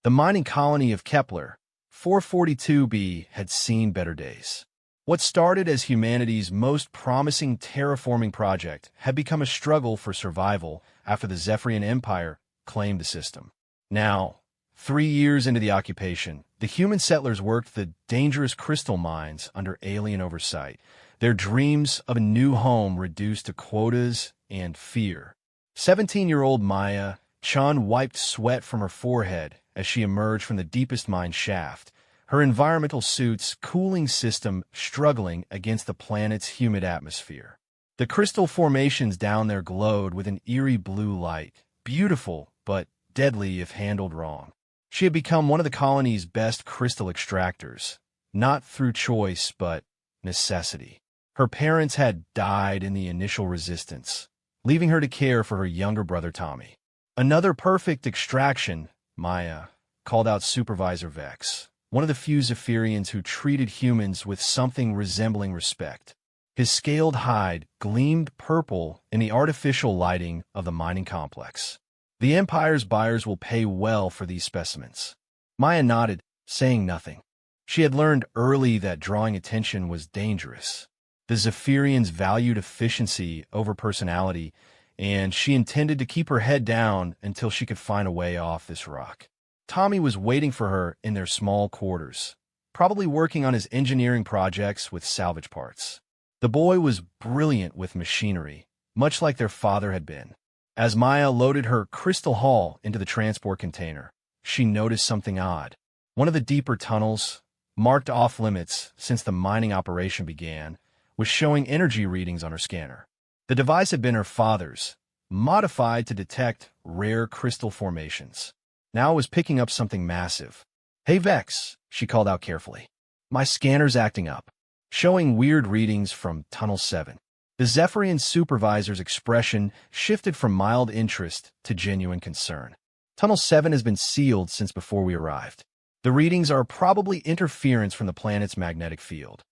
The mining colony of Kepler 442b had seen better days. What started as humanity's most promising terraforming project had become a struggle for survival after the Zephyrian Empire claimed the system. Now, 3 years into the occupation, the human settlers worked the dangerous crystal mines under alien oversight, their dreams of a new home reduced to quotas and fear. 17-year-old Maya Chan wiped sweat from her forehead as she emerged from the deepest mine shaft, her environmental suit's cooling system struggling against the planet's humid atmosphere. The crystal formations down there glowed with an eerie blue light, beautiful but deadly if handled wrong. She had become one of the colony's best crystal extractors, not through choice but necessity. Her parents had died in the initial resistance, leaving her to care for her younger brother Tommy. Another perfect extraction, Maya called out Supervisor Vex, one of the few Zephyrians who treated humans with something resembling respect. His scaled hide gleamed purple in the artificial lighting of the mining complex. The Empire's buyers will pay well for these specimens. Maya nodded, saying nothing. She had learned early that drawing attention was dangerous. The Zephyrians valued efficiency over personality, and she intended to keep her head down until she could find a way off this rock. Tommy was waiting for her in their small quarters, probably working on his engineering projects with salvage parts. The boy was brilliant with machinery, much like their father had been. As Maya loaded her crystal haul into the transport container, she noticed something odd. One of the deeper tunnels, marked off-limits since the mining operation began, was showing energy readings on her scanner. The device had been her father's, modified to detect rare crystal formations. Now it was picking up something massive. "Hey, Vex," she called out carefully. "My scanner's acting up," showing weird readings from Tunnel 7. The Zephyrian supervisor's expression shifted from mild interest to genuine concern. "Tunnel 7 has been sealed since before we arrived. The readings are probably interference from the planet's magnetic field."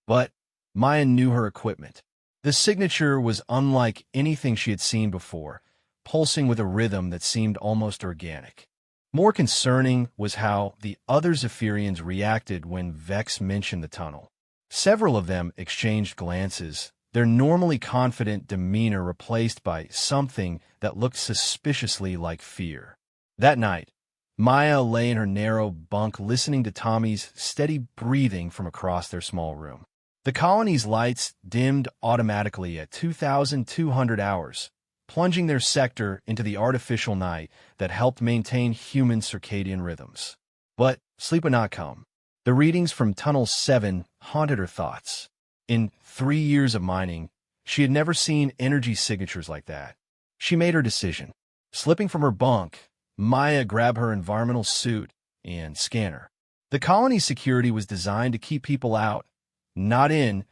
But Maya knew her equipment. The signature was unlike anything she had seen before, pulsing with a rhythm that seemed almost organic. More concerning was how the other Zephyrians reacted when Vex mentioned the tunnel. Several of them exchanged glances, their normally confident demeanor replaced by something that looked suspiciously like fear. That night, Maya lay in her narrow bunk listening to Tommy's steady breathing from across their small room. The colony's lights dimmed automatically at 2,200 hours, plunging their sector into the artificial night that helped maintain human circadian rhythms. But sleep would not come. The readings from Tunnel 7 haunted her thoughts. In 3 years of mining, she had never seen energy signatures like that. She made her decision. Slipping from her bunk, Maya grabbed her environmental suit and scanner. The colony's security was designed to keep people out, not in,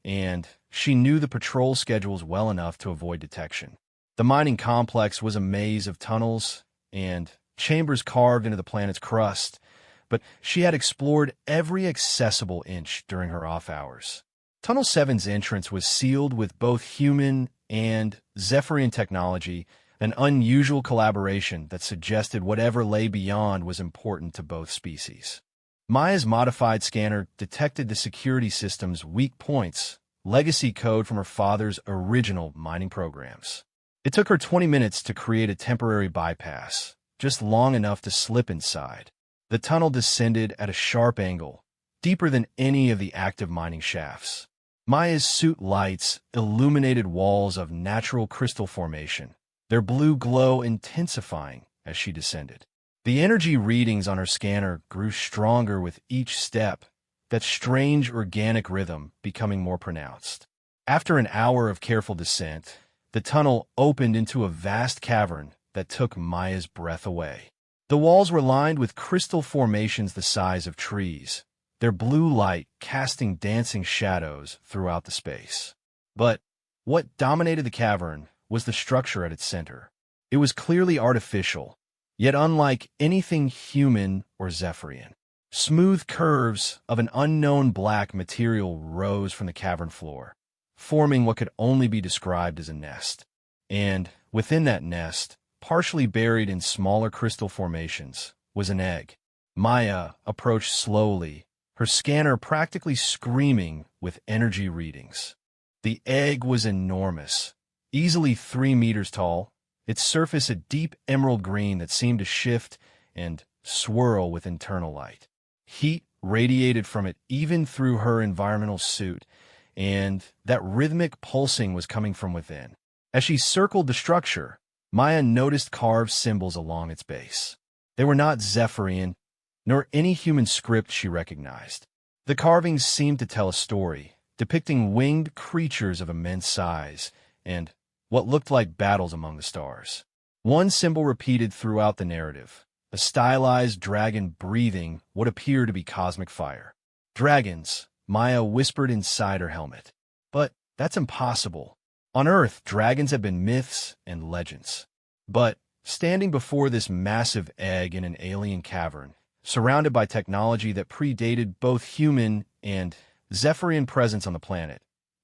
and she knew the patrol schedules well enough to avoid detection. The mining complex was a maze of tunnels and chambers carved into the planet's crust, but she had explored every accessible inch during her off hours. Tunnel 7's entrance was sealed with both human and Zephyrian technology, an unusual collaboration that suggested whatever lay beyond was important to both species. Maya's modified scanner detected the security system's weak points, legacy code from her father's original mining programs. It took her 20 minutes to create a temporary bypass, just long enough to slip inside. The tunnel descended at a sharp angle, deeper than any of the active mining shafts. Maya's suit lights illuminated walls of natural crystal formation, their blue glow intensifying as she descended. The energy readings on her scanner grew stronger with each step, that strange organic rhythm becoming more pronounced. After an hour of careful descent, the tunnel opened into a vast cavern that took Maya's breath away. The walls were lined with crystal formations the size of trees, their blue light casting dancing shadows throughout the space. But what dominated the cavern was the structure at its center. It was clearly artificial, yet unlike anything human or Zephyrian. Smooth curves of an unknown black material rose from the cavern floor, forming what could only be described as a nest. And within that nest, partially buried in smaller crystal formations, was an egg. Maya approached slowly, her scanner practically screaming with energy readings. The egg was enormous, easily 3 meters tall, its surface a deep emerald green that seemed to shift and swirl with internal light. Heat radiated from it even through her environmental suit, and that rhythmic pulsing was coming from within. As she circled the structure, Maya noticed carved symbols along its base. They were not Zephyrian, nor any human script she recognized. The carvings seemed to tell a story, depicting winged creatures of immense size and what looked like battles among the stars. One symbol repeated throughout the narrative, a stylized dragon breathing what appeared to be cosmic fire. Dragons, Maya whispered inside her helmet. But that's impossible. On Earth, dragons have been myths and legends. But standing before this massive egg in an alien cavern, surrounded by technology that predated both human and Zephyrian presence on the planet,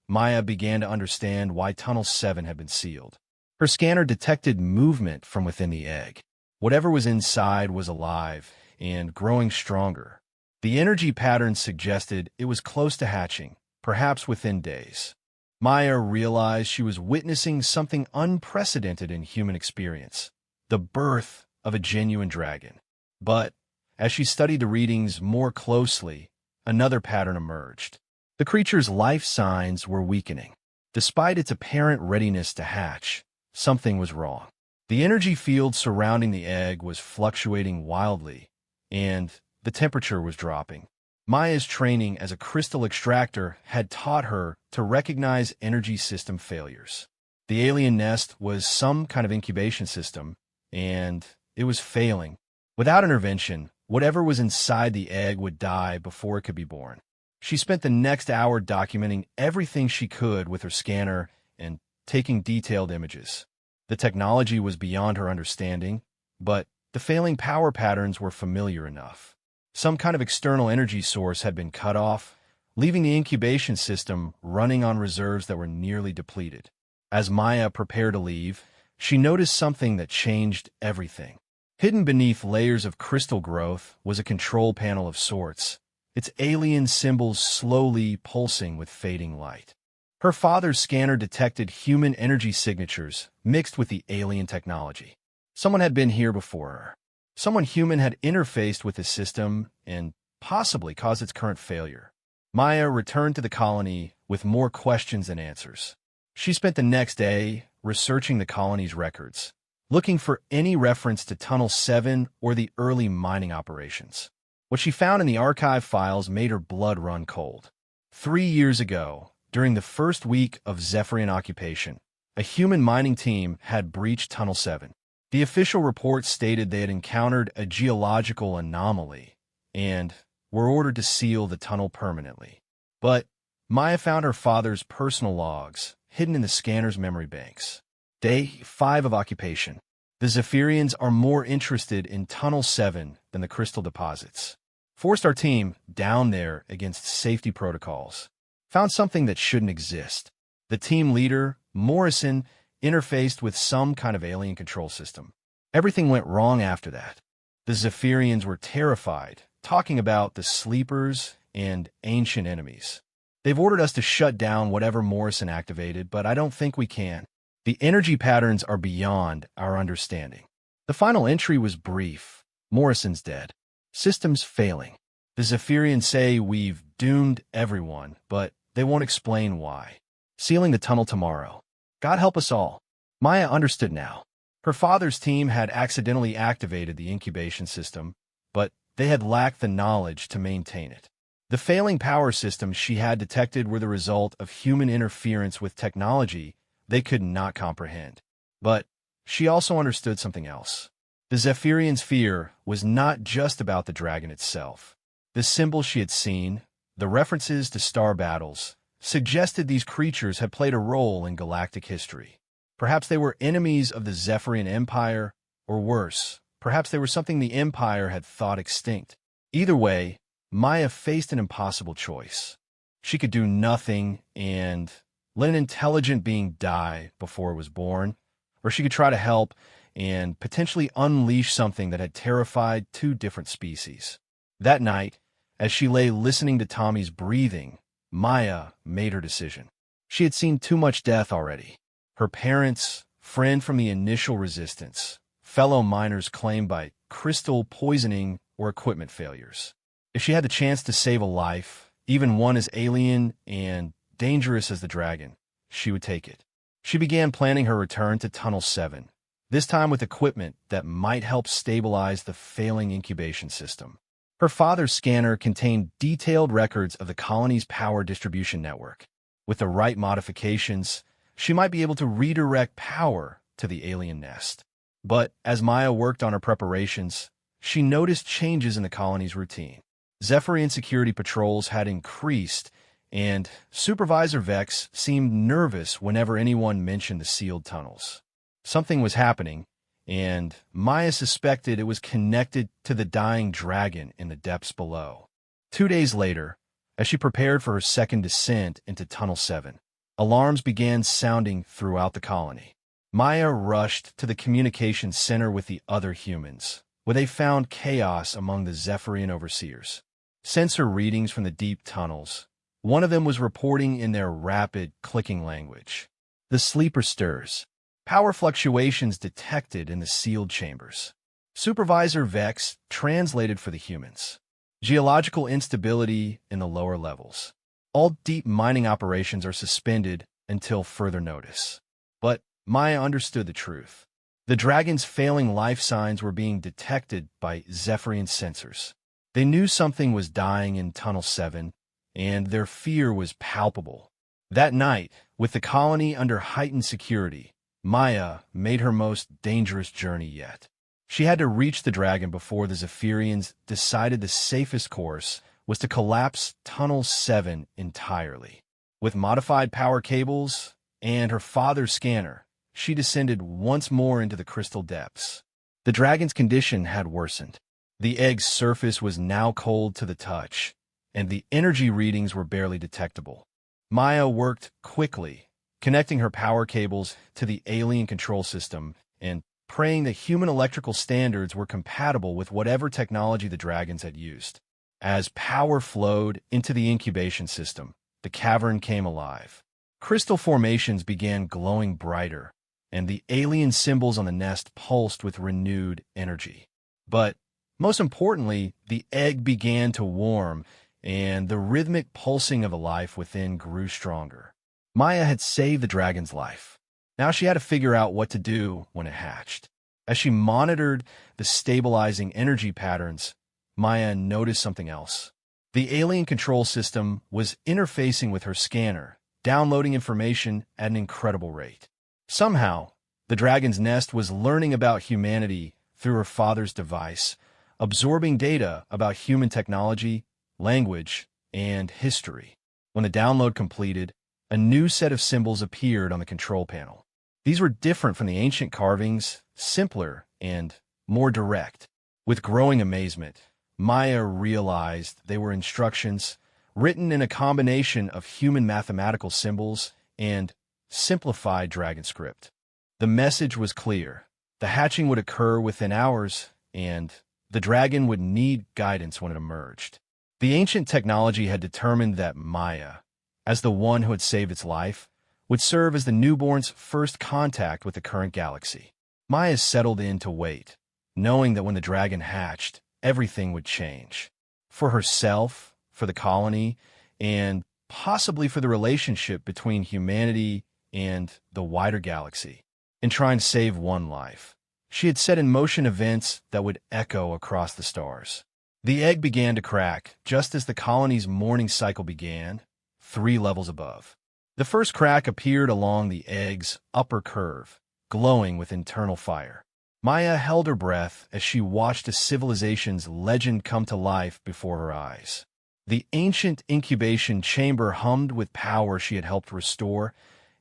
Maya began to understand why Tunnel 7 had been sealed. Her scanner detected movement from within the egg. Whatever was inside was alive and growing stronger. The energy patterns suggested it was close to hatching, perhaps within days. Maya realized she was witnessing something unprecedented in human experience, the birth of a genuine dragon. But as she studied the readings more closely, another pattern emerged. The creature's life signs were weakening. Despite its apparent readiness to hatch, something was wrong. The energy field surrounding the egg was fluctuating wildly, and the temperature was dropping. Maya's training as a crystal extractor had taught her to recognize energy system failures. The alien nest was some kind of incubation system, and it was failing. Without intervention, whatever was inside the egg would die before it could be born. She spent the next hour documenting everything she could with her scanner and taking detailed images. The technology was beyond her understanding, but the failing power patterns were familiar enough. Some kind of external energy source had been cut off, leaving the incubation system running on reserves that were nearly depleted. As Maya prepared to leave, she noticed something that changed everything. Hidden beneath layers of crystal growth was a control panel of sorts, its alien symbols slowly pulsing with fading light. Her father's scanner detected human energy signatures mixed with the alien technology. Someone had been here before her. Someone human had interfaced with the system and possibly caused its current failure. Maya returned to the colony with more questions than answers. She spent the next day researching the colony's records, looking for any reference to Tunnel 7 or the early mining operations. What she found in the archive files made her blood run cold. 3 years ago, during the first week of Zephyrian occupation, a human mining team had breached Tunnel 7. The official report stated they had encountered a geological anomaly and were ordered to seal the tunnel permanently. But Maya found her father's personal logs hidden in the scanner's memory banks. Day 5 of occupation. The Zephyrians are more interested in Tunnel 7 than the crystal deposits. Forced our team down there against safety protocols. Found something that shouldn't exist. The team leader, Morrison, interfaced with some kind of alien control system. Everything went wrong after that. The Zephyrians were terrified, talking about the sleepers and ancient enemies. They've ordered us to shut down whatever Morrison activated, but I don't think we can. The energy patterns are beyond our understanding. The final entry was brief. Morrison's dead. Systems failing. The Zephyrians say we've doomed everyone, but they won't explain why. Sealing the tunnel tomorrow. God help us all. Maya understood now. Her father's team had accidentally activated the incubation system, but they had lacked the knowledge to maintain it. The failing power systems she had detected were the result of human interference with technology they could not comprehend. But she also understood something else. The Zephyrians' fear was not just about the dragon itself. The symbols she had seen, the references to star battles, suggested these creatures had played a role in galactic history. Perhaps they were enemies of the Zephyrian Empire, or worse, perhaps they were something the Empire had thought extinct. Either way, Maya faced an impossible choice. She could do nothing and let an intelligent being die before it was born, or she could try to help and potentially unleash something that had terrified two different species. That night, as she lay listening to Tommy's breathing, Maya made her decision. She had seen too much death already. Her parents, friend from the initial resistance, fellow miners claimed by crystal poisoning or equipment failures. If she had the chance to save a life, even one as alien and dangerous as the dragon, she would take it. She began planning her return to Tunnel 7, this time with equipment that might help stabilize the failing incubation system. Her father's scanner contained detailed records of the colony's power distribution network. With the right modifications, she might be able to redirect power to the alien nest. But as Maya worked on her preparations, she noticed changes in the colony's routine. Zephyrian security patrols had increased, and Supervisor Vex seemed nervous whenever anyone mentioned the sealed tunnels. Something was happening, and Maya suspected it was connected to the dying dragon in the depths below. 2 days later, as she prepared for her second descent into Tunnel 7, alarms began sounding throughout the colony. Maya rushed to the communications center with the other humans, where they found chaos among the Zephyrian overseers. Sensor readings from the deep tunnels. One of them was reporting in their rapid, clicking language. The sleeper stirs. Power fluctuations detected in the sealed chambers. Supervisor Vex translated for the humans. Geological instability in the lower levels. All deep mining operations are suspended until further notice. But Maya understood the truth. The dragon's failing life signs were being detected by Zephyrian sensors. They knew something was dying in Tunnel 7, and their fear was palpable. That night, with the colony under heightened security, Maya made her most dangerous journey yet. She had to reach the dragon before the Zephyrians decided the safest course was to collapse Tunnel 7 entirely. With modified power cables and her father's scanner, she descended once more into the crystal depths. The dragon's condition had worsened. The egg's surface was now cold to the touch, and the energy readings were barely detectable. Maya worked quickly, connecting her power cables to the alien control system and praying that human electrical standards were compatible with whatever technology the dragons had used. As power flowed into the incubation system, the cavern came alive. Crystal formations began glowing brighter, and the alien symbols on the nest pulsed with renewed energy. But most importantly, the egg began to warm, and the rhythmic pulsing of the life within grew stronger. Maya had saved the dragon's life. Now she had to figure out what to do when it hatched. As she monitored the stabilizing energy patterns, Maya noticed something else. The alien control system was interfacing with her scanner, downloading information at an incredible rate. Somehow, the dragon's nest was learning about humanity through her father's device, absorbing data about human technology, language, and history. When the download completed, a new set of symbols appeared on the control panel. These were different from the ancient carvings, simpler and more direct. With growing amazement, Maya realized they were instructions written in a combination of human mathematical symbols and simplified dragon script. The message was clear. The hatching would occur within hours, and the dragon would need guidance when it emerged. The ancient technology had determined that Maya, as the one who had saved its life, would serve as the newborn's first contact with the current galaxy. Maya settled in to wait, knowing that when the dragon hatched, everything would change. For herself, for the colony, and possibly for the relationship between humanity and the wider galaxy. In trying to save one life, she had set in motion events that would echo across the stars. The egg began to crack just as the colony's morning cycle began, 3 levels above. The first crack appeared along the egg's upper curve, glowing with internal fire. Maya held her breath as she watched a civilization's legend come to life before her eyes. The ancient incubation chamber hummed with power she had helped restore,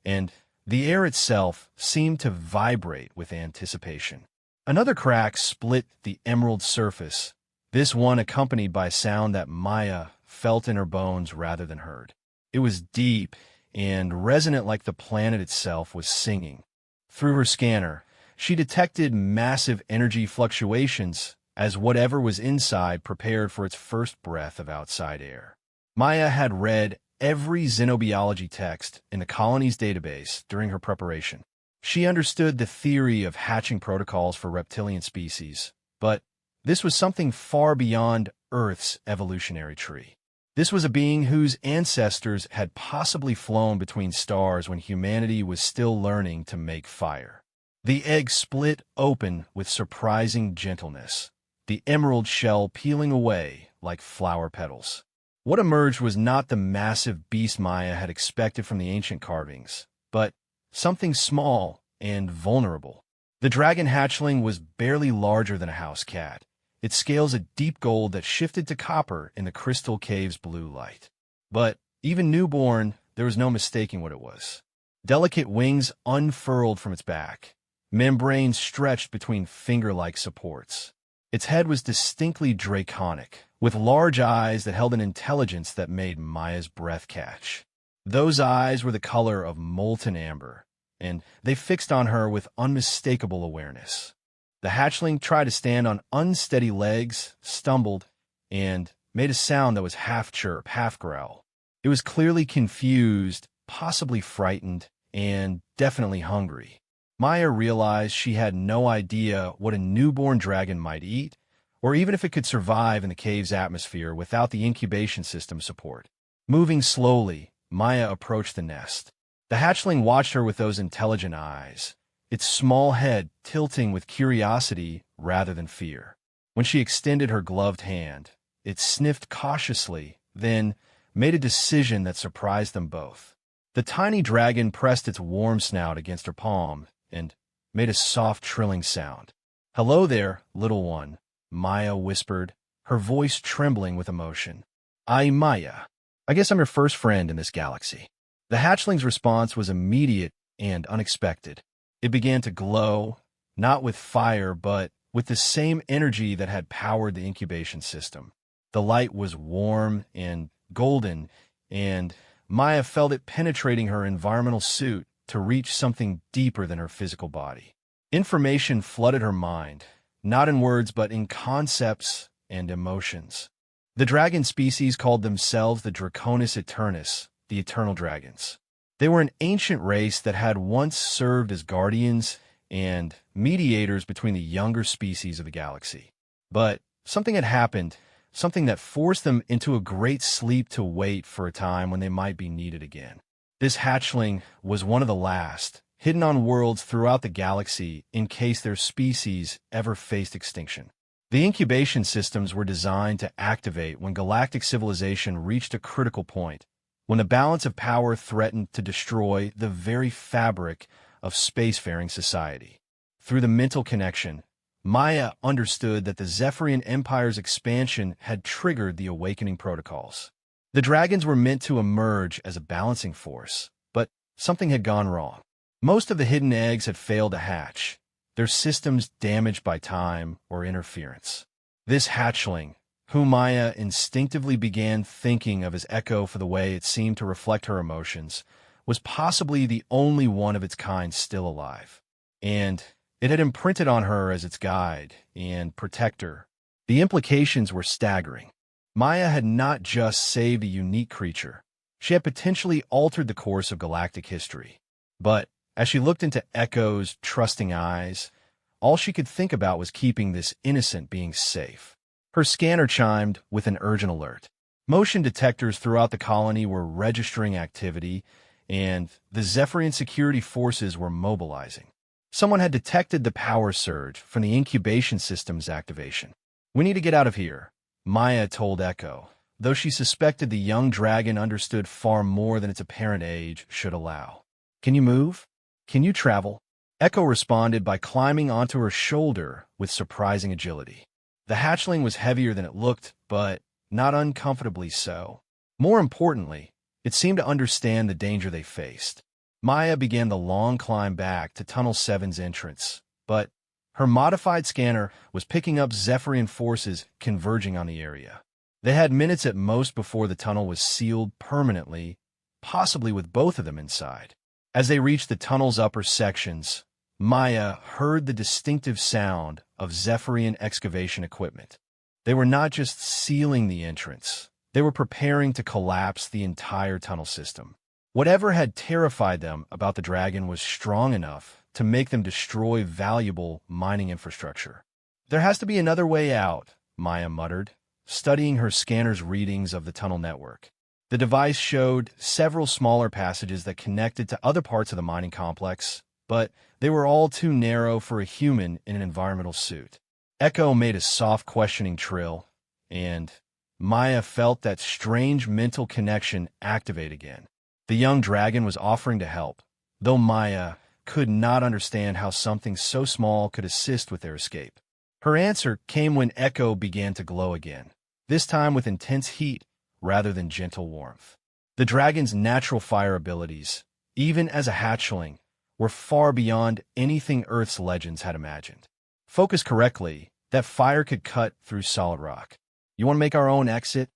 and the air itself seemed to vibrate with anticipation. Another crack split the emerald surface, this one accompanied by a sound that Maya felt in her bones rather than heard. It was deep and resonant like the planet itself was singing. Through her scanner, She detected massive energy fluctuations as whatever was inside prepared for its first breath of outside air. Maya had read every xenobiology text in the colony's database during her preparation. She understood the theory of hatching protocols for reptilian species, but this was something far beyond Earth's evolutionary tree. This was a being whose ancestors had possibly flown between stars when humanity was still learning to make fire. The egg split open with surprising gentleness, the emerald shell peeling away like flower petals. What emerged was not the massive beast Maya had expected from the ancient carvings, but something small and vulnerable. The dragon hatchling was barely larger than a house cat, its scales a deep gold that shifted to copper in the crystal cave's blue light. But even newborn, there was no mistaking what it was. Delicate wings unfurled from its back, membranes stretched between finger-like supports. Its head was distinctly draconic, with large eyes that held an intelligence that made Maya's breath catch. Those eyes were the color of molten amber, and they fixed on her with unmistakable awareness. The hatchling tried to stand on unsteady legs, stumbled, and made a sound that was half chirp, half growl. It was clearly confused, possibly frightened, and definitely hungry. Maya realized she had no idea what a newborn dragon might eat, or even if it could survive in the cave's atmosphere without the incubation system support. Moving slowly, Maya approached the nest. The hatchling watched her with those intelligent eyes, its small head tilting with curiosity rather than fear. When she extended her gloved hand, it sniffed cautiously, then made a decision that surprised them both. The tiny dragon pressed its warm snout against her palm and made a soft trilling sound. "Hello there, little one," Maya whispered, her voice trembling with emotion. "I'm Maya. I guess I'm your first friend in this galaxy." The hatchling's response was immediate and unexpected. It began to glow, not with fire, but with the same energy that had powered the incubation system. The light was warm and golden, and Maya felt it penetrating her environmental suit to reach something deeper than her physical body. Information flooded her mind, not in words but in concepts and emotions. The dragon species called themselves the Draconis Eternus, the Eternal Dragons. They were an ancient race that had once served as guardians and mediators between the younger species of the galaxy. But something had happened, something that forced them into a great sleep to wait for a time when they might be needed again. This hatchling was one of the last, hidden on worlds throughout the galaxy in case their species ever faced extinction. The incubation systems were designed to activate when galactic civilization reached a critical point, when the balance of power threatened to destroy the very fabric of spacefaring society. Through the mental connection, Maya understood that the Zephyrian Empire's expansion had triggered the awakening protocols. The dragons were meant to emerge as a balancing force, but something had gone wrong. Most of the hidden eggs had failed to hatch, their systems damaged by time or interference. This hatchling, whom Maya instinctively began thinking of as Echo for the way it seemed to reflect her emotions, was possibly the only one of its kind still alive. And it had imprinted on her as its guide and protector. The implications were staggering. Maya had not just saved a unique creature. She had potentially altered the course of galactic history. But as she looked into Echo's trusting eyes, all she could think about was keeping this innocent being safe. Her scanner chimed with an urgent alert. Motion detectors throughout the colony were registering activity, and the Zephyrian security forces were mobilizing. Someone had detected the power surge from the incubation system's activation. "We need to get out of here," Maya told Echo, though she suspected the young dragon understood far more than its apparent age should allow. "Can you move? Can you travel?" Echo responded by climbing onto her shoulder with surprising agility. The hatchling was heavier than it looked, but not uncomfortably so. More importantly, it seemed to understand the danger they faced. Maya began the long climb back to Tunnel 7's entrance, but her modified scanner was picking up Zephyrian forces converging on the area. They had minutes at most before the tunnel was sealed permanently, possibly with both of them inside. As they reached the tunnel's upper sections, Maya heard the distinctive sound of Zephyrian excavation equipment. They were not just sealing the entrance, they were preparing to collapse the entire tunnel system. Whatever had terrified them about the dragon was strong enough to make them destroy valuable mining infrastructure. There has to be another way out, Maya muttered, studying her scanner's readings of the tunnel network. The device showed several smaller passages that connected to other parts of the mining complex, but they were all too narrow for a human in an environmental suit. Echo made a soft questioning trill, and Maya felt that strange mental connection activate again. The young dragon was offering to help, though Maya could not understand how something so small could assist with their escape. Her answer came when Echo began to glow again, this time with intense heat rather than gentle warmth. The dragon's natural fire abilities, even as a hatchling, were far beyond anything Earth's legends had imagined. Focused correctly, that fire could cut through solid rock. "You want to make our own exit?"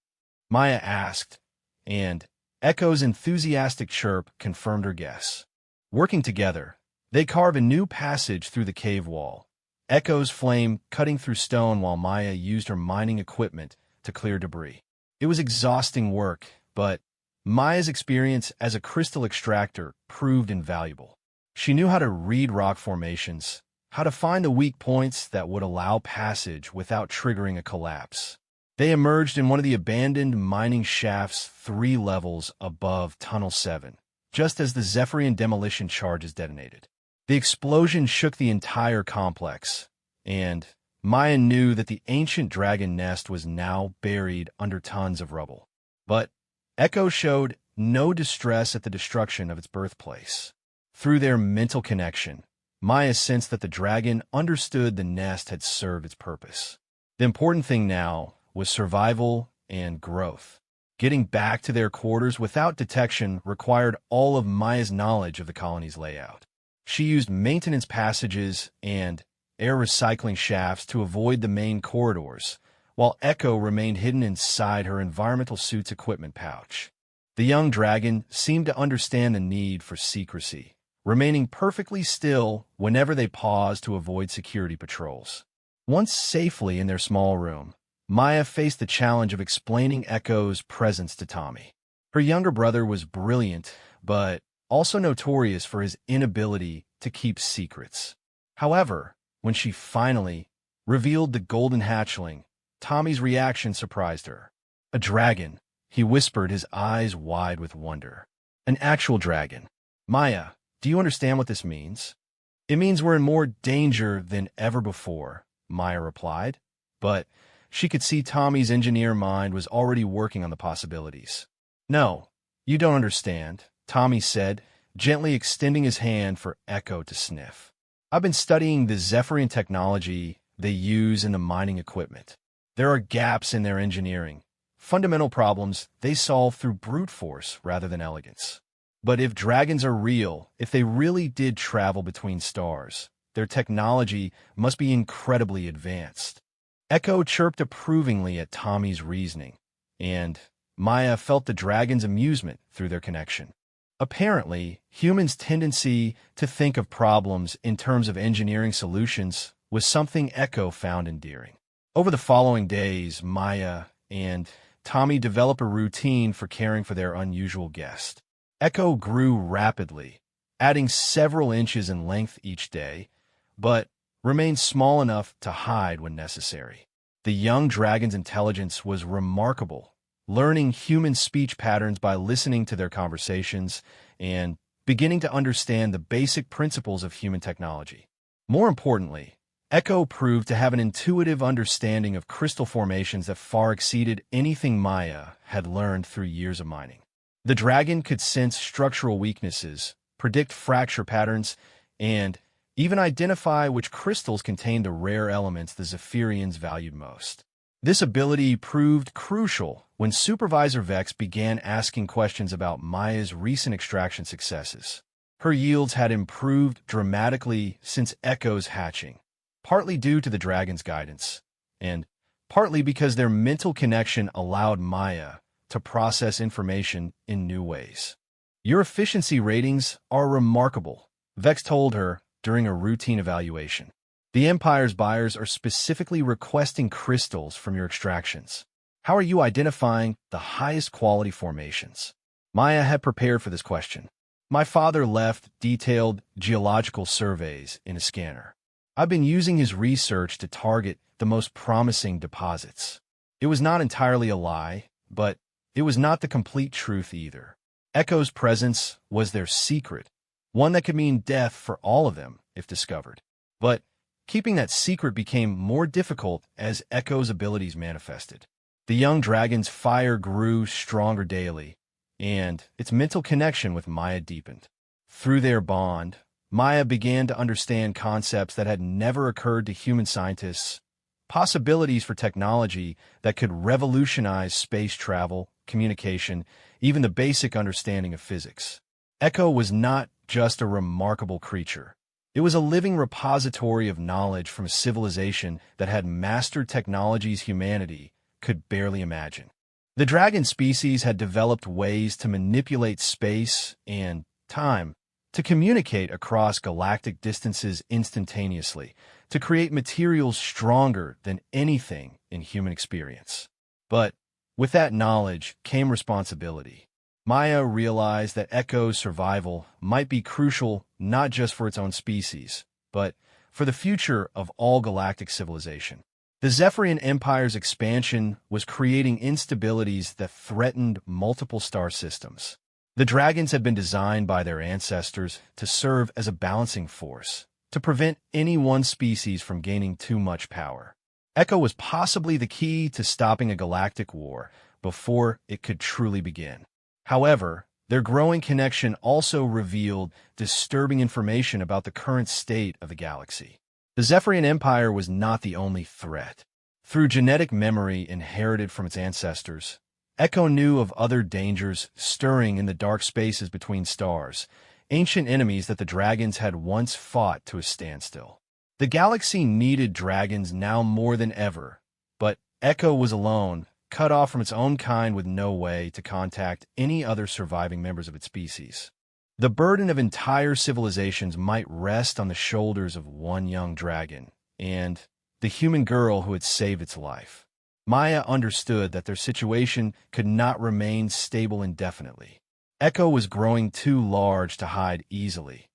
Maya asked, and Echo's enthusiastic chirp confirmed her guess. Working together, they carve a new passage through the cave wall, Echo's flame cutting through stone while Maya used her mining equipment to clear debris. It was exhausting work, but Maya's experience as a crystal extractor proved invaluable. She knew how to read rock formations, how to find the weak points that would allow passage without triggering a collapse. They emerged in one of the abandoned mining shafts 3 levels above Tunnel 7, just as the Zephyrian demolition charges detonated. The explosion shook the entire complex, and Maya knew that the ancient dragon nest was now buried under tons of rubble. But Echo showed no distress at the destruction of its birthplace. Through their mental connection, Maya sensed that the dragon understood the nest had served its purpose. The important thing now was survival and growth. Getting back to their quarters without detection required all of Maya's knowledge of the colony's layout. She used maintenance passages and air recycling shafts to avoid the main corridors, while Echo remained hidden inside her environmental suit's equipment pouch. The young dragon seemed to understand the need for secrecy, remaining perfectly still whenever they paused to avoid security patrols. Once safely in their small room, Maya faced the challenge of explaining Echo's presence to Tommy. Her younger brother was brilliant, but also notorious for his inability to keep secrets. However, when she finally revealed the golden hatchling, Tommy's reaction surprised her. "A dragon," he whispered, his eyes wide with wonder. "An actual dragon. Maya, do you understand what this means?" "It means we're in more danger than ever before," Maya replied, but she could see Tommy's engineer mind was already working on the possibilities. "No, you don't understand," Tommy said, gently extending his hand for Echo to sniff. "I've been studying the Zephyrian technology they use in the mining equipment. There are gaps in their engineering, fundamental problems they solve through brute force rather than elegance. But if dragons are real, if they really did travel between stars, their technology must be incredibly advanced." Echo chirped approvingly at Tommy's reasoning, and Maya felt the dragon's amusement through their connection. Apparently, humans' tendency to think of problems in terms of engineering solutions was something Echo found endearing. Over the following days, Maya and Tommy developed a routine for caring for their unusual guest. Echo grew rapidly, adding several inches in length each day, but remained small enough to hide when necessary. The young dragon's intelligence was remarkable, learning human speech patterns by listening to their conversations and beginning to understand the basic principles of human technology. More importantly, Echo proved to have an intuitive understanding of crystal formations that far exceeded anything Maya had learned through years of mining. The dragon could sense structural weaknesses, predict fracture patterns, and even identify which crystals contained the rare elements the Zephyrians valued most. This ability proved crucial when Supervisor Vex began asking questions about Maya's recent extraction successes. Her yields had improved dramatically since Echo's hatching, partly due to the dragon's guidance, and partly because their mental connection allowed Maya to process information in new ways. "Your efficiency ratings are remarkable," Vex told her, during a routine evaluation. The Empire's buyers are specifically requesting crystals from your extractions. How are you identifying the highest quality formations? Maya had prepared for this question. My father left detailed geological surveys in a scanner. I've been using his research to target the most promising deposits. It was not entirely a lie, but it was not the complete truth either. Echo's presence was their secret, one that could mean death for all of them if discovered. But keeping that secret became more difficult as Echo's abilities manifested. The young dragon's fire grew stronger daily, and its mental connection with Maya deepened. Through their bond, Maya began to understand concepts that had never occurred to human scientists, possibilities for technology that could revolutionize space travel, communication, even the basic understanding of physics. Echo was not just a remarkable creature. It was a living repository of knowledge from a civilization that had mastered technologies humanity could barely imagine. The dragon species had developed ways to manipulate space and time, to communicate across galactic distances instantaneously, to create materials stronger than anything in human experience. But with that knowledge came responsibility. Maya realized that Echo's survival might be crucial not just for its own species, but for the future of all galactic civilization. The Zephyrian Empire's expansion was creating instabilities that threatened multiple star systems. The dragons had been designed by their ancestors to serve as a balancing force, to prevent any one species from gaining too much power. Echo was possibly the key to stopping a galactic war before it could truly begin. However, their growing connection also revealed disturbing information about the current state of the galaxy. The Zephyrian Empire was not the only threat. Through genetic memory inherited from its ancestors, Echo knew of other dangers stirring in the dark spaces between stars, ancient enemies that the dragons had once fought to a standstill. The galaxy needed dragons now more than ever, but Echo was alone, cut off from its own kind with no way to contact any other surviving members of its species. The burden of entire civilizations might rest on the shoulders of one young dragon, and the human girl who had saved its life. Maya understood that their situation could not remain stable indefinitely. Echo was growing too large to hide easily,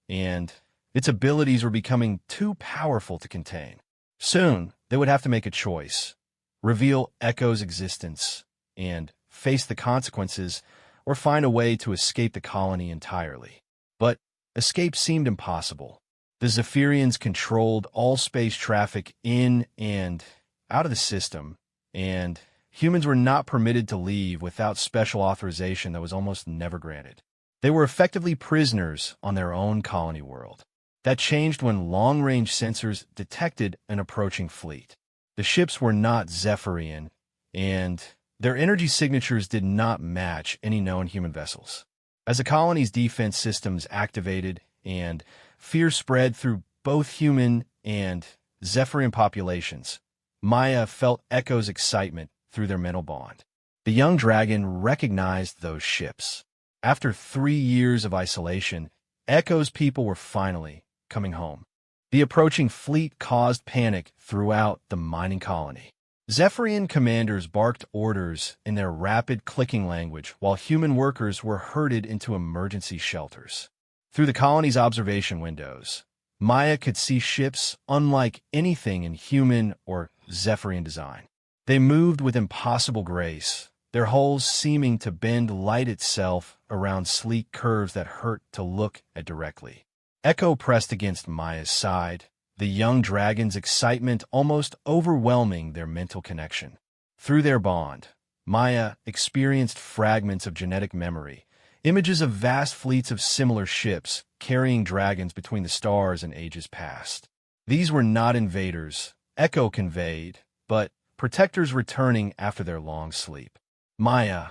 and its abilities were becoming too powerful to contain. Soon, they would have to make a choice: reveal Echo's existence and face the consequences, or find a way to escape the colony entirely. But escape seemed impossible. The Zephyrians controlled all space traffic in and out of the system, and humans were not permitted to leave without special authorization that was almost never granted. They were effectively prisoners on their own colony world. That changed when long-range sensors detected an approaching fleet. The ships were not Zephyrian, and their energy signatures did not match any known human vessels. As the colony's defense systems activated and fear spread through both human and Zephyrian populations, Maya felt Echo's excitement through their mental bond. The young dragon recognized those ships. After 3 years of isolation, Echo's people were finally coming home. The approaching fleet caused panic throughout the mining colony. Zephyrian commanders barked orders in their rapid clicking language while human workers were herded into emergency shelters. Through the colony's observation windows, Maya could see ships unlike anything in human or Zephyrian design. They moved with impossible grace, their hulls seeming to bend light itself around sleek curves that hurt to look at directly. Echo pressed against Maya's side, the young dragon's excitement almost overwhelming their mental connection. Through their bond, Maya experienced fragments of genetic memory, images of vast fleets of similar ships carrying dragons between the stars and ages past. These were not invaders, Echo conveyed, but protectors returning after their long sleep. Maya,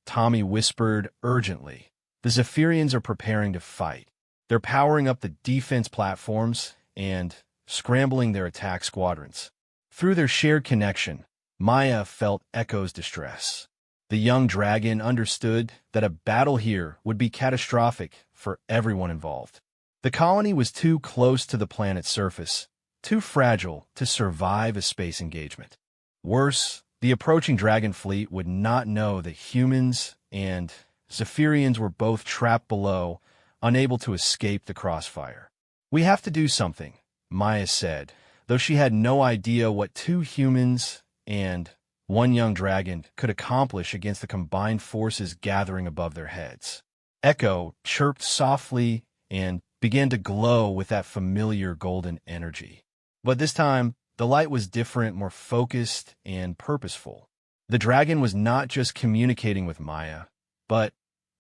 Tommy whispered urgently, the Zephyrians are preparing to fight. They're powering up the defense platforms and scrambling their attack squadrons. Through their shared connection, Maya felt Echo's distress. The young dragon understood that a battle here would be catastrophic for everyone involved. The colony was too close to the planet's surface, too fragile to survive a space engagement. Worse, the approaching dragon fleet would not know that humans and Zephyrians were both trapped below, unable to escape the crossfire. "We have to do something," Maya said, though she had no idea what two humans and one young dragon could accomplish against the combined forces gathering above their heads. Echo chirped softly and began to glow with that familiar golden energy. But this time, the light was different, more focused, and purposeful. The dragon was not just communicating with Maya, but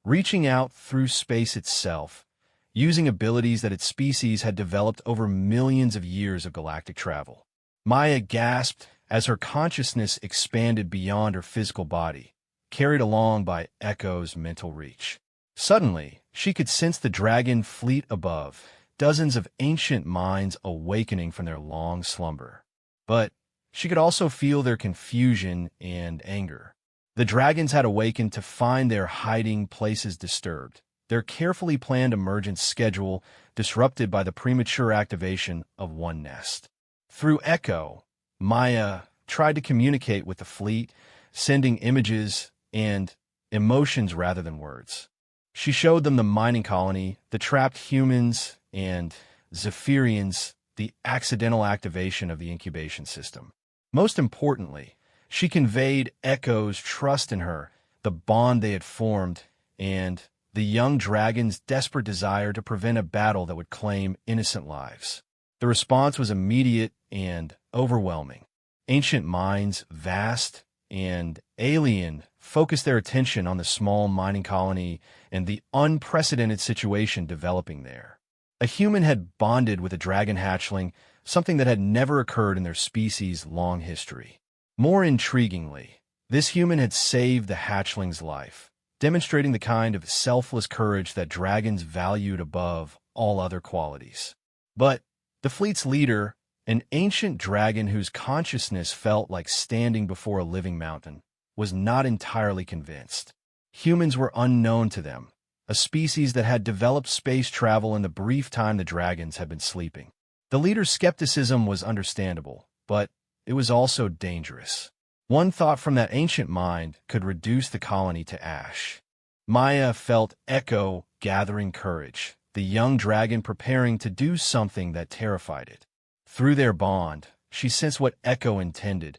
reaching out through space itself, using abilities that its species had developed over millions of years of galactic travel. Maya gasped as her consciousness expanded beyond her physical body, carried along by Echo's mental reach. Suddenly, she could sense the dragon fleet above, dozens of ancient minds awakening from their long slumber. But she could also feel their confusion and anger. The dragons had awakened to find their hiding places disturbed, their carefully planned emergence schedule disrupted by the premature activation of one nest. Through Echo, Maya tried to communicate with the fleet, sending images and emotions rather than words. She showed them the mining colony, the trapped humans, and Zephyrians, the accidental activation of the incubation system. Most importantly, she conveyed Echo's trust in her, the bond they had formed, and the young dragon's desperate desire to prevent a battle that would claim innocent lives. The response was immediate and overwhelming. Ancient minds, vast and alien, focused their attention on the small mining colony and the unprecedented situation developing there. A human had bonded with a dragon hatchling, something that had never occurred in their species' long history. More intriguingly, this human had saved the hatchling's life, demonstrating the kind of selfless courage that dragons valued above all other qualities. But the fleet's leader, an ancient dragon whose consciousness felt like standing before a living mountain, was not entirely convinced. Humans were unknown to them, a species that had developed space travel in the brief time the dragons had been sleeping. The leader's skepticism was understandable, but it was also dangerous. One thought from that ancient mind could reduce the colony to ash. Maya felt Echo gathering courage, the young dragon preparing to do something that terrified it. Through their bond, she sensed what Echo intended,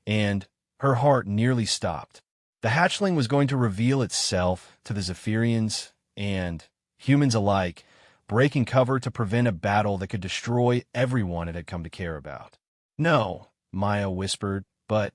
and her heart nearly stopped. The hatchling was going to reveal itself to the Zephyrians and humans alike, breaking cover to prevent a battle that could destroy everyone it had come to care about. "No," Maya whispered, but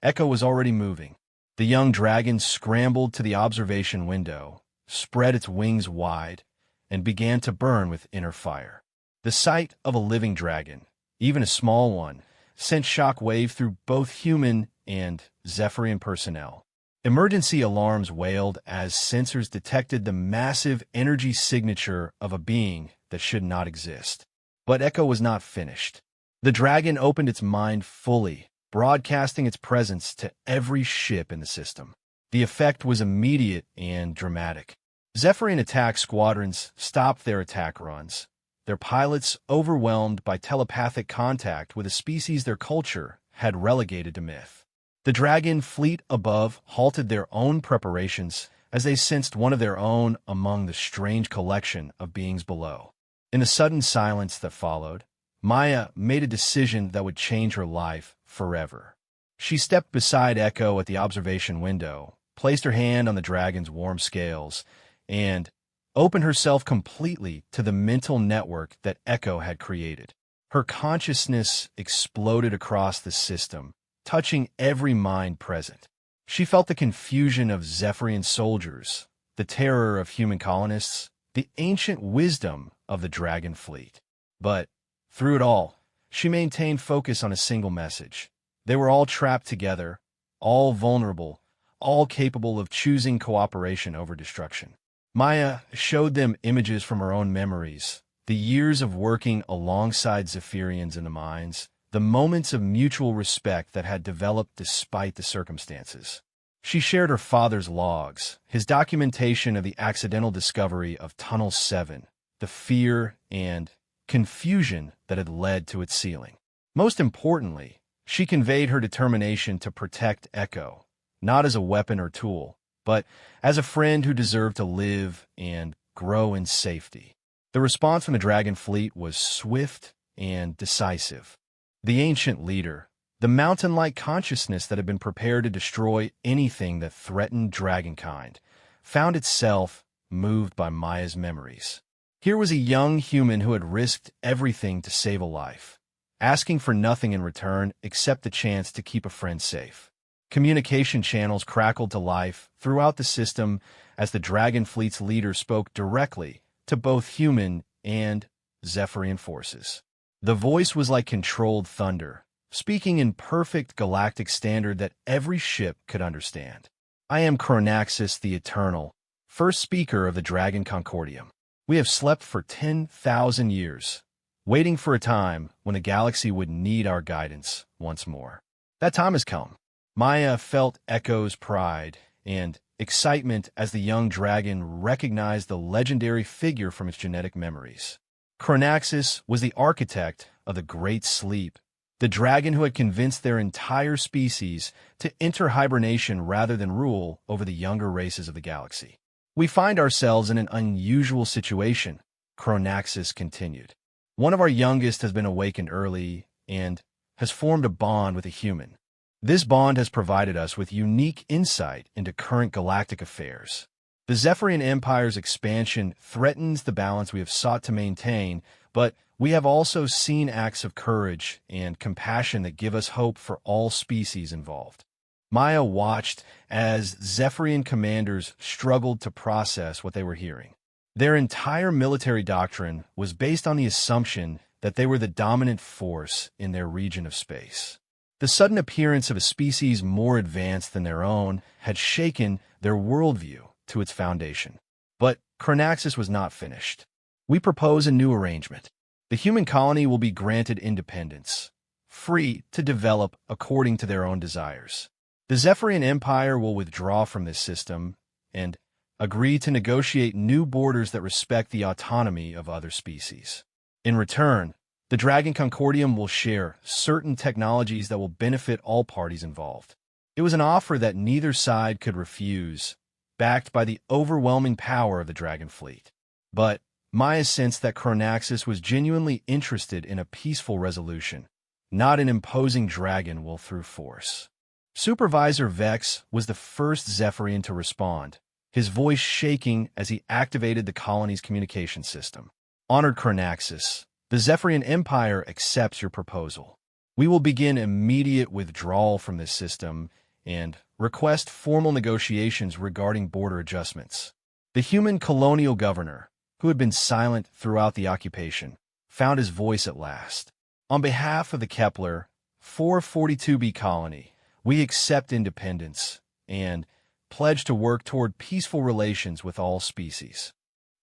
Echo was already moving. The young dragon scrambled to the observation window, spread its wings wide, and began to burn with inner fire. The sight of a living dragon, even a small one, sent shockwave through both human and Zephyrian personnel. Emergency alarms wailed as sensors detected the massive energy signature of a being that should not exist. But Echo was not finished. The dragon opened its mind fully, broadcasting its presence to every ship in the system. The effect was immediate and dramatic. Zephyrian attack squadrons stopped their attack runs, their pilots overwhelmed by telepathic contact with a species their culture had relegated to myth. The dragon fleet above halted their own preparations as they sensed one of their own among the strange collection of beings below. In the sudden silence that followed, Maya made a decision that would change her life forever. She stepped beside Echo at the observation window, placed her hand on the dragon's warm scales, and opened herself completely to the mental network that Echo had created. Her consciousness exploded across the system, touching every mind present. She felt the confusion of Zephyrian soldiers, the terror of human colonists, the ancient wisdom of the dragon fleet. But through it all, she maintained focus on a single message. They were all trapped together, all vulnerable, all capable of choosing cooperation over destruction. Maya showed them images from her own memories, the years of working alongside Zephyrians in the mines, the moments of mutual respect that had developed despite the circumstances. She shared her father's logs, his documentation of the accidental discovery of Tunnel 7, the fear and confusion that had led to its sealing. Most importantly, she conveyed her determination to protect Echo, not as a weapon or tool, but as a friend who deserved to live and grow in safety. The response from the Dragon Fleet was swift and decisive. The ancient leader, the mountain-like consciousness that had been prepared to destroy anything that threatened dragonkind, found itself moved by Maya's memories. Here was a young human who had risked everything to save a life, asking for nothing in return except the chance to keep a friend safe. Communication channels crackled to life throughout the system as the Dragon Fleet's leader spoke directly to both human and Zephyrian forces. The voice was like controlled thunder, speaking in perfect galactic standard that every ship could understand. I am Chronaxus the Eternal, first speaker of the Dragon Concordium. We have slept for 10,000 years, waiting for a time when the galaxy would need our guidance once more. That time has come. Maya felt Echo's pride and excitement as the young dragon recognized the legendary figure from its genetic memories. Chronaxus was the architect of the Great Sleep, the dragon who had convinced their entire species to enter hibernation rather than rule over the younger races of the galaxy. We find ourselves in an unusual situation, Chronaxus continued. One of our youngest has been awakened early and has formed a bond with a human. This bond has provided us with unique insight into current galactic affairs. The Zephyrian Empire's expansion threatens the balance we have sought to maintain, but we have also seen acts of courage and compassion that give us hope for all species involved. Maya watched as Zephyrian commanders struggled to process what they were hearing. Their entire military doctrine was based on the assumption that they were the dominant force in their region of space. The sudden appearance of a species more advanced than their own had shaken their worldview to its foundation. But Chronaxus was not finished. We propose a new arrangement. The human colony will be granted independence, free to develop according to their own desires. The Zephyrian Empire will withdraw from this system and agree to negotiate new borders that respect the autonomy of other species. In return, the Dragon Concordium will share certain technologies that will benefit all parties involved. It was an offer that neither side could refuse, backed by the overwhelming power of the Dragon Fleet. But Maya sensed that Chronaxus was genuinely interested in a peaceful resolution, not an imposing dragon will through force. Supervisor Vex was the first Zephyrian to respond, his voice shaking as he activated the colony's communication system. Honored Chronaxus, the Zephyrian Empire accepts your proposal. We will begin immediate withdrawal from this system and request formal negotiations regarding border adjustments. The human colonial governor, who had been silent throughout the occupation, found his voice at last. On behalf of the Kepler 442b colony, we accept independence and pledge to work toward peaceful relations with all species.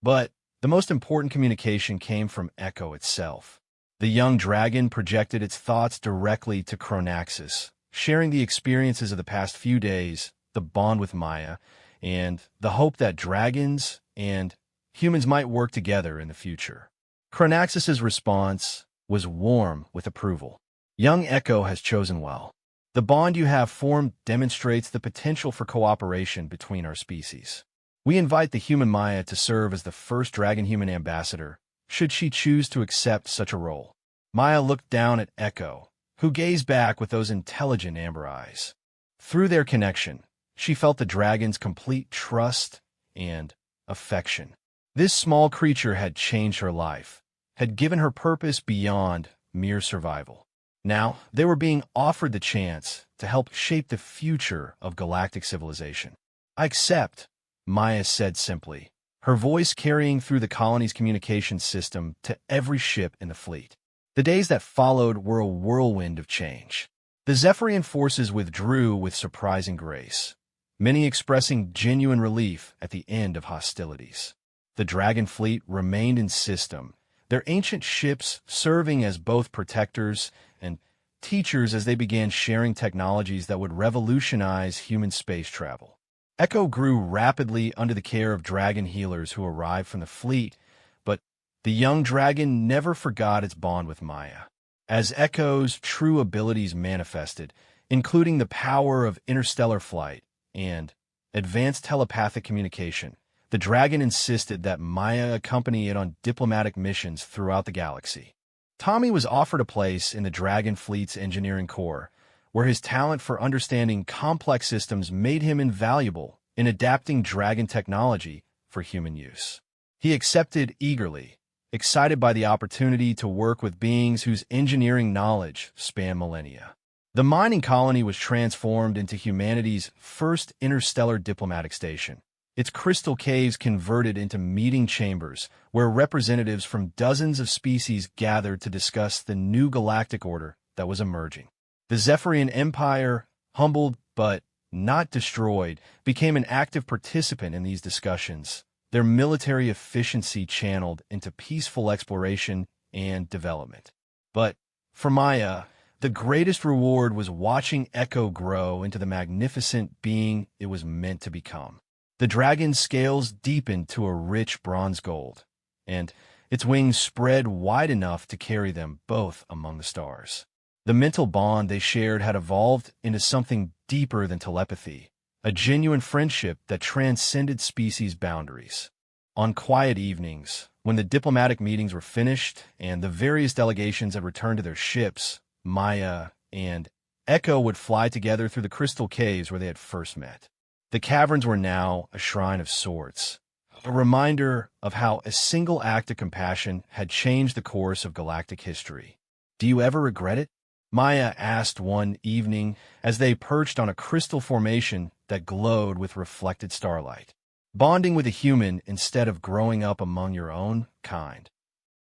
But the most important communication came from Echo itself. The young dragon projected its thoughts directly to Chronaxus, sharing the experiences of the past few days, the bond with Maya, and the hope that dragons and humans might work together in the future. Chronaxus's response was warm with approval. Young Echo has chosen well. The bond you have formed demonstrates the potential for cooperation between our species. We invite the human Maya to serve as the first dragon-human ambassador, should she choose to accept such a role. Maya looked down at Echo, who gazed back with those intelligent amber eyes. Through their connection, she felt the dragon's complete trust and affection. This small creature had changed her life, had given her purpose beyond mere survival. Now, they were being offered the chance to help shape the future of galactic civilization. I accept, Maya said simply, her voice carrying through the colony's communication system to every ship in the fleet. The days that followed were a whirlwind of change. The Zephyrian forces withdrew with surprising grace, many expressing genuine relief at the end of hostilities. The Dragon Fleet remained in system, their ancient ships serving as both protectors and teachers as they began sharing technologies that would revolutionize human space travel. Echo grew rapidly under the care of dragon healers who arrived from the fleet, but The young dragon never forgot its bond with Maya. As Echo's true abilities manifested, including the power of interstellar flight and advanced telepathic communication, the dragon insisted that Maya accompany it on diplomatic missions throughout the galaxy. Tommy was offered a place in the Dragon Fleet's engineering corps, where his talent for understanding complex systems made him invaluable in adapting dragon technology for human use. He accepted eagerly, excited by the opportunity to work with beings whose engineering knowledge spanned millennia. The mining colony was transformed into humanity's first interstellar diplomatic station. Its crystal caves converted into meeting chambers where representatives from dozens of species gathered to discuss the new galactic order that was emerging. The Zephyrian Empire, humbled but not destroyed, became an active participant in these discussions, their military efficiency channeled into peaceful exploration and development. But for Maya, the greatest reward was watching Echo grow into the magnificent being it was meant to become. The dragon's scales deepened to a rich bronze gold, and its wings spread wide enough to carry them both among the stars. The mental bond they shared had evolved into something deeper than telepathy, a genuine friendship that transcended species boundaries. On quiet evenings, when the diplomatic meetings were finished and the various delegations had returned to their ships, Maya and Echo would fly together through the crystal caves where they had first met. The caverns were now a shrine of sorts, a reminder of how a single act of compassion had changed the course of galactic history. "Do you ever regret it?" Maya asked one evening as they perched on a crystal formation that glowed with reflected starlight. "Bonding with a human instead of growing up among your own kind."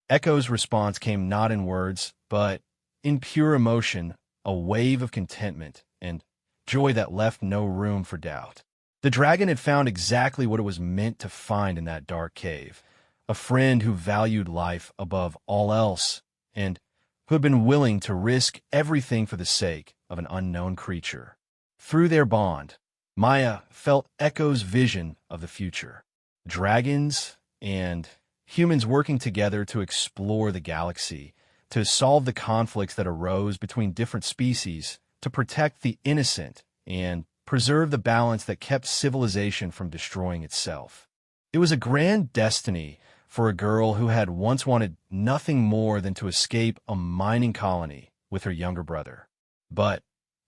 Echo's response came not in words, but in pure emotion, a wave of contentment and joy that left no room for doubt. The dragon had found exactly what it was meant to find in that dark cave, a friend who valued life above all else and who had been willing to risk everything for the sake of an unknown creature. Through their bond, Maya felt Echo's vision of the future. Dragons and humans working together to explore the galaxy, to solve the conflicts that arose between different species, to protect the innocent and preserve the balance that kept civilization from destroying itself. It was a grand destiny for a girl who had once wanted nothing more than to escape a mining colony with her younger brother. But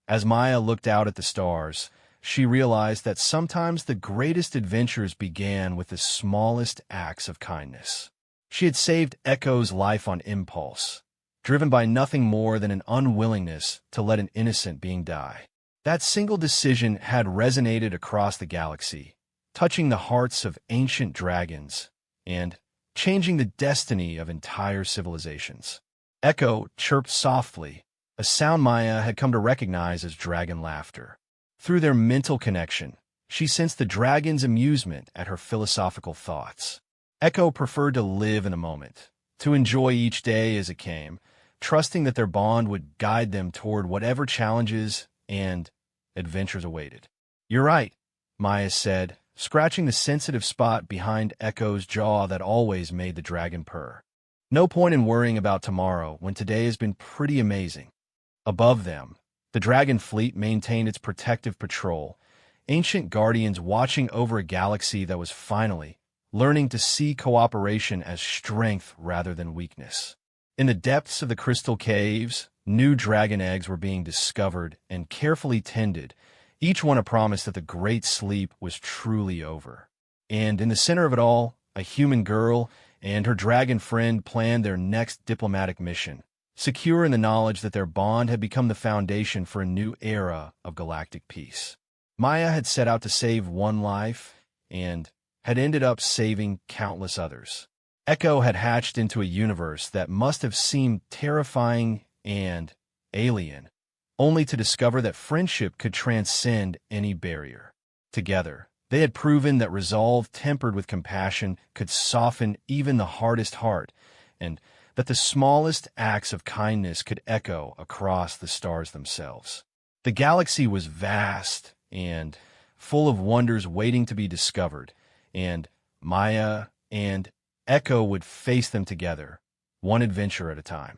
as Maya looked out at the stars, she realized that sometimes the greatest adventures began with the smallest acts of kindness. She had saved Echo's life on impulse, driven by nothing more than an unwillingness to let an innocent being die. That single decision had resonated across the galaxy, touching the hearts of ancient dragons and changing the destiny of entire civilizations. Echo chirped softly, a sound Maya had come to recognize as dragon laughter. Through their mental connection, she sensed the dragon's amusement at her philosophical thoughts. Echo preferred to live in the moment, to enjoy each day as it came, trusting that their bond would guide them toward whatever challenges and adventures awaited. "You're right," Maya said, scratching the sensitive spot behind Echo's jaw that always made the dragon purr. "No point in worrying about tomorrow when today has been pretty amazing." Above them, the dragon fleet maintained its protective patrol, ancient guardians watching over a galaxy that was finally learning to see cooperation as strength rather than weakness. In the depths of the crystal caves, new dragon eggs were being discovered and carefully tended, each one a promise that the great sleep was truly over. And in the center of it all, a human girl and her dragon friend planned their next diplomatic mission, secure in the knowledge that their bond had become the foundation for a new era of galactic peace. Maya had set out to save one life and had ended up saving countless others. Echo had hatched into a universe that must have seemed terrifying and alien, only to discover that friendship could transcend any barrier. Together, they had proven that resolve tempered with compassion could soften even the hardest heart, and that the smallest acts of kindness could echo across the stars themselves. The galaxy was vast and full of wonders waiting to be discovered, and Maya and Echo would face them together, one adventure at a time.